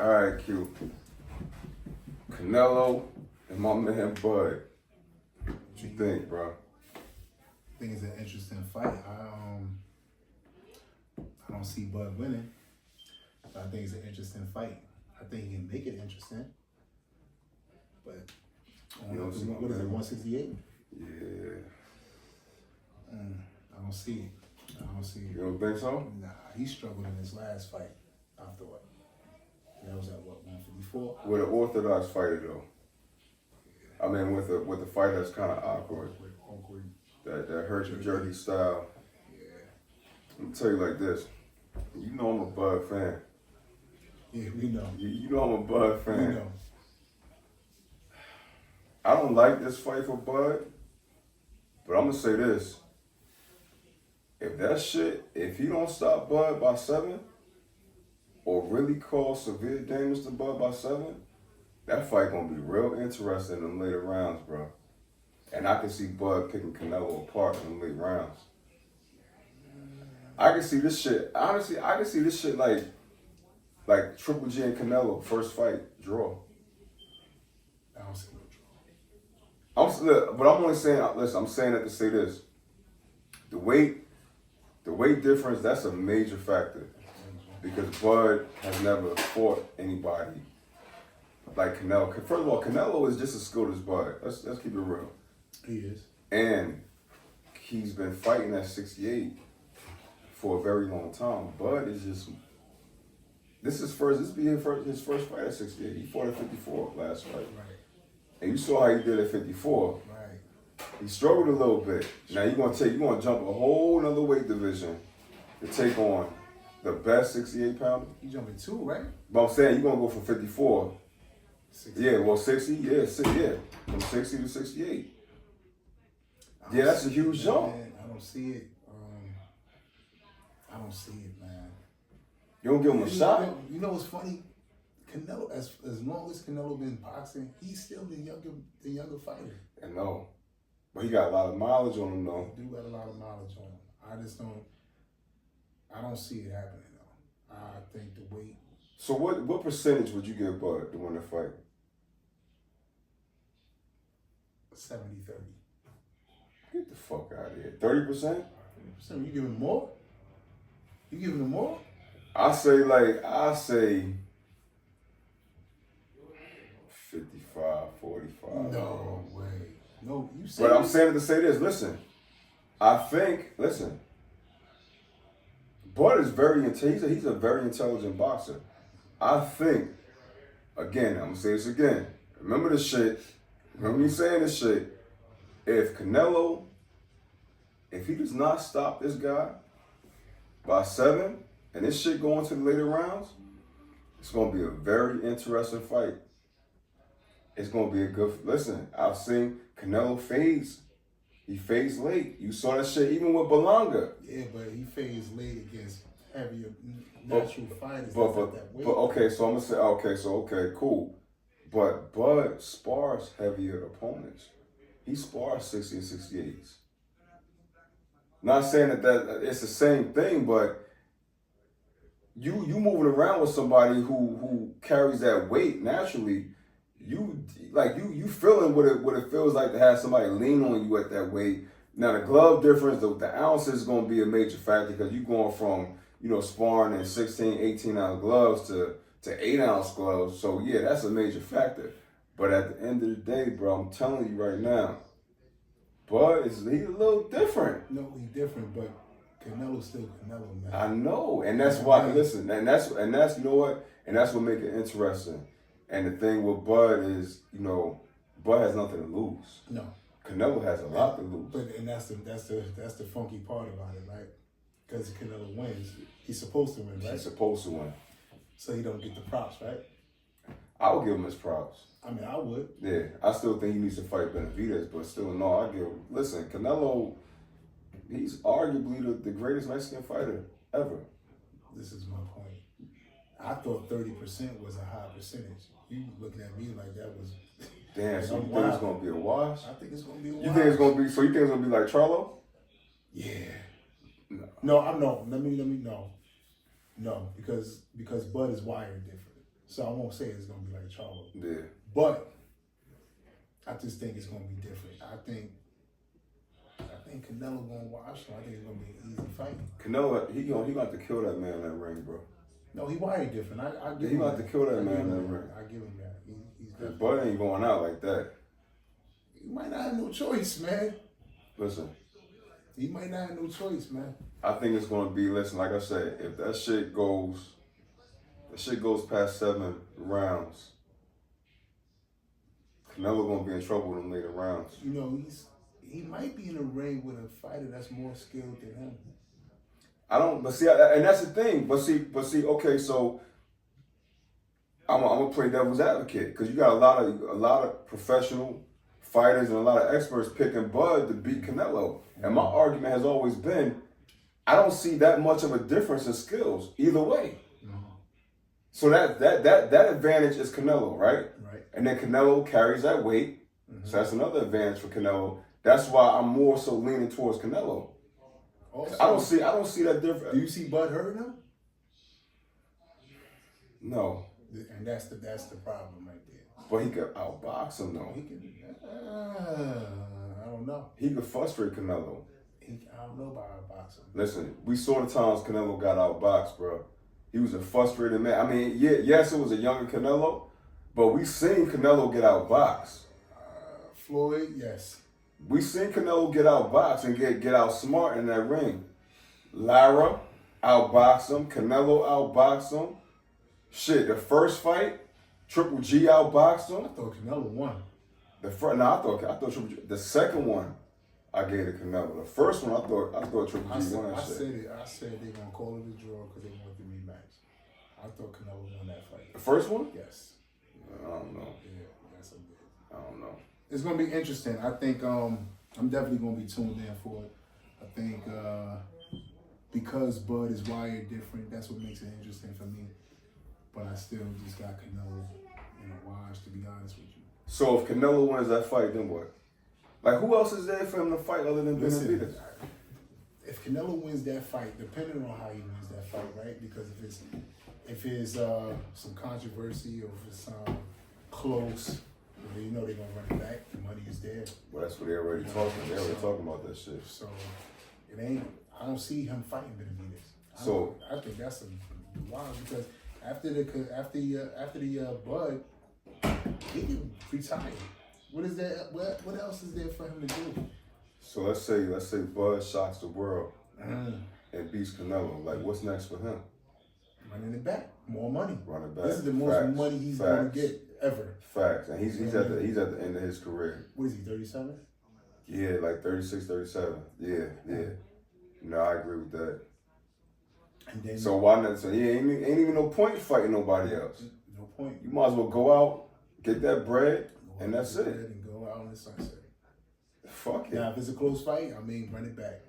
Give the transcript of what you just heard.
All right, Q. Canelo and my man Bud. What you think, bro? I think it's an interesting fight. I don't see Bud winning, but I think it's an interesting fight. I think he can make it interesting. But what is it, 168? Yeah. I don't see it. I don't see it. You don't think so? Nah, he struggled in his last fight, I thought. That was at what, 154? With an orthodox fighter though. I mean with a fight that's kinda awkward. That herky jerky style. Yeah. I'm gonna tell you like this. You know I'm a Bud fan. Yeah, we know. You know I'm a Bud fan. We know. I don't like this fight for Bud, but I'm gonna say this. If he don't stop Bud by 7, or really cause severe damage to Bud by 7, that fight gonna be real interesting in the later rounds, bro. And I can see Bud picking Canelo apart in the late rounds. I can see this shit. Honestly, I can see this shit like Triple G and Canelo first fight draw. I don't see no draw. But I'm only saying. Listen, I'm saying that to say this. The weight difference, that's a major factor. Because Bud has never fought anybody like Canelo. First of all, Canelo is just as skilled as Bud. Let's keep it real. He is. And he's been fighting at 68 for a very long time. Bud is just, this is his first fight at 68. He fought at 54 last fight. Right. And you saw how he did at 54. Right. He struggled a little bit. Now you're gonna jump a whole nother weight division to take on the best 68 pounder. You jumping 2, right? But I'm saying you're gonna go from 54. 60. Yeah, well 60, from 60 to 68. Yeah, that's a huge jump. Man, I don't see it. I don't see it, man. You don't give him a shot? You know what's funny? Canelo, as long as Canelo been boxing, he's still the younger fighter. I know. But he got a lot of mileage on him though. He do got a lot of knowledge on him. I don't see it happening though. I think the weight. So what percentage would you give Bud to win the fight? 70-30. Get the fuck out of here. 30%? So you giving more? You giving him more? I say 55, 45. No way. No, you say. But I'm saying it to say this. Listen, Bud is he's a very intelligent boxer. I think, again, I'm gonna say this again. Remember this shit. Remember me saying this shit. If Canelo, if he does not stop this guy by 7, and this shit going to the later rounds, it's gonna be a very interesting fight. It's gonna be a good. Listen, I've seen Canelo fades. He fades late. You saw that shit even with Belonga. Yeah, but he fades late against heavier natural fighters. But okay, so I'm gonna say okay, cool. But Bud spars heavier opponents. He spars 60 and 68s. Not saying that it's the same thing, but you moving around with somebody who carries that weight naturally. You feeling what it feels like to have somebody lean on you at that weight. Now the glove difference, the ounces is going to be a major factor because you're going from sparring in 16, 18 ounce gloves to 8 ounce gloves. So yeah, that's a major factor. But at the end of the day, bro, I'm telling you right now, Bud he's a little different. No, he's different, but Canelo's still Canelo, man. I know, and that's why. Listen, and that's you know what, and that's what makes it interesting. And the thing with Bud is, Bud has nothing to lose. No. Canelo has a lot to lose. But that's the funky part about it, right? Because Canelo wins, he's supposed to win, right? He's supposed to win. So he don't get the props, right? I would give him his props. I mean, I would. Yeah, I still think he needs to fight Benavidez, but still, no, listen, Canelo, he's arguably the greatest Mexican fighter ever. This is my point. I thought 30% was a high percentage. You looking at me like that was. Damn, so you think it's gonna be a wash? I think it's gonna be a wash. You think it's gonna be? So you think it's gonna be like Charlo? Yeah. No, I'm no. Let me no. No, because Bud is wired different. So I won't say it's gonna be like Charlo. Yeah. But I just think it's gonna be different. I think Canelo gonna watch him. I think it's gonna be an easy fight. Canelo, he gonna have to kill that man in that ring, bro. No, he wired different. I give He him gonna have to kill that man in that that. ring. I give him that. He's His different. butt ain't going out like that. He might not have no choice, man. Listen, He might not have no choice, man. I think it's gonna be. Listen, like I said, if that shit goes past 7 rounds, Canelo gonna be in trouble in them later rounds. You know, he might be in a ring with a fighter that's more skilled than him. I don't, but see, and that's the thing. But see. Okay, so I'm gonna play devil's advocate because you got a lot of professional fighters and a lot of experts picking Bud to beat Canelo. And my argument has always been, I don't see that much of a difference in skills either way. So that advantage is Canelo, right? Right. And then Canelo carries that weight, so that's another advantage for Canelo. That's why I'm more so leaning towards Canelo. Also, I don't see that difference. Do you see Bud hurting him? No, And that's the problem right there. but he could outbox him though. He can. I don't know. He could frustrate Canelo. I don't know about boxing. Listen, we saw the times Canelo got outboxed, bro. He was a frustrated man. I mean, yes, it was a younger Canelo, but we seen Canelo get outboxed. Floyd, yes. We seen Canelo get outboxed and get outsmart in that ring. Lara outboxed him. Canelo outboxed him. Shit, the first fight, Triple G outboxed him. I thought Canelo won. I thought Triple G. The second one, I gave it Canelo. The first one, I thought Triple G won that shit. I said they gonna call it a draw because they want the rematch. I thought Canelo won that fight. The first one? Yes. I don't know. Yeah, yes, I did. I don't know. It's gonna be interesting. I think I'm definitely gonna be tuned in for it. I think because Bud is wired different, that's what makes it interesting for me. But I still just got Canelo in a watch, to be honest with you. So if Canelo wins that fight, then what? Like, who else is there for him to fight other than Benavidez? If Canelo wins that fight, depending on how he wins that fight, right? Because if it's some controversy or if it's close, you know they're gonna run it back. The money is there. Well, that's what they already talking. They already talking about that shit. So it ain't. I don't see him fighting Benavidez. So I think that's a wild because after the Bud, he can retire. What is that? What else is there for him to do? So let's say Bud shocks the world and beats Canelo. Like, what's next for him? Running it back, more money. Run it back. This is the most money he's going to get ever. Facts, and he's at the end of his career. What is he? 37? Yeah, like 36, 37. Yeah. No, I agree with that. And then So why not? So he ain't even no point fighting nobody else. No point. You might as well go out, get that bread, and that's it. And go out in the sunset. Fuck it. Now, if it's a close fight, I mean, run it back.